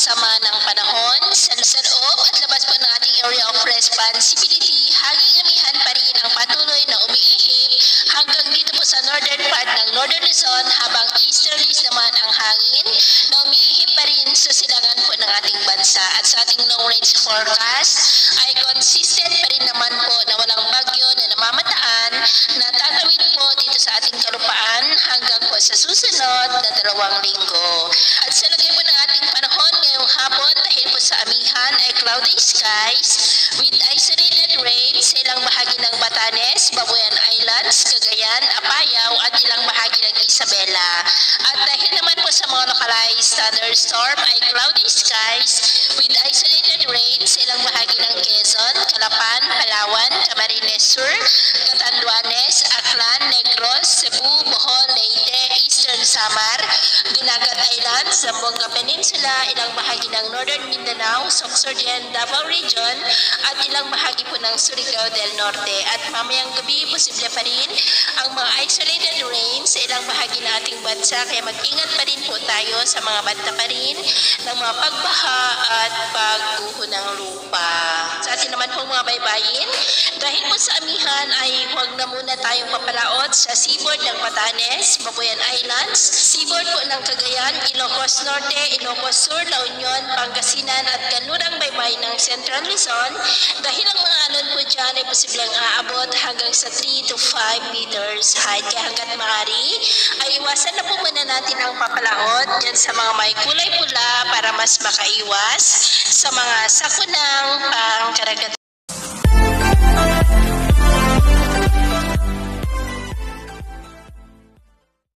sama ng panahon sa loob at labas po ng ating area of responsibility, hanging amihan pa rin ang patuloy na umiihip hanggang dito po sa northern part ng Northern Luzon, habang easterlies naman ang hangin na umiihip pa rin sa silangan po ng ating bansa. At sa ating long range forecast ay consistent pa rin naman po na walang bagyo na namamataan na tatawid po dito sa ating kalupaan hanggang po sa susunod na 2 linggo. At sa lagay po ng ating panahon ngayong hapon, dahil po sa amihan ay cloudy skies with isolated rain sa ilang bahagi ng Batanes, Babuyan Islands, Cagayan, Apayao at ilang bahagi ng Isabela. At dahil naman po sa mga localized thunderstorm ay cloudy skies with isolated rain sa ilang bahagi ng Quezon, Calapan, Palawan, Camarines Sur, Catanduanes, Aklan, Negros, Cebu, Bohol, Leyte, Eastern Samar, Dinagat Islands, Zamboanga Peninsula, ilang bahagi ng Northern Mindanao, Sorsogon, Davao Region at ilang bahagi po ng Surigao del Norte. At mamayang gabi, posible pa rin ang mga isolated rain sa ilang bahagi ng ating bansa, kaya mag-ingat pa rin po tayo sa mga banta pa rin ng mga pagbaha at pagguho ng lupa. Sa atin naman po mga baybayin, dahil po sa amihan ay huwag na muna tayong papalaot sa seaboard ng Batanes, Babuyan Islands, seaboard po ng Cagayan, Ilocos Norte, Ilocos Sur, La Union, Pangasinan at kanlurang baybay ng Central Luzon, dahil ang mga alon po dyan ay posibleng aabot hanggang sa 3 to 5 meters height. Kaya hanggat maaari ay iwasan na po muna natin ang papalaot dyan sa mga may kulay pula para mas makaiwas sa mga sakuna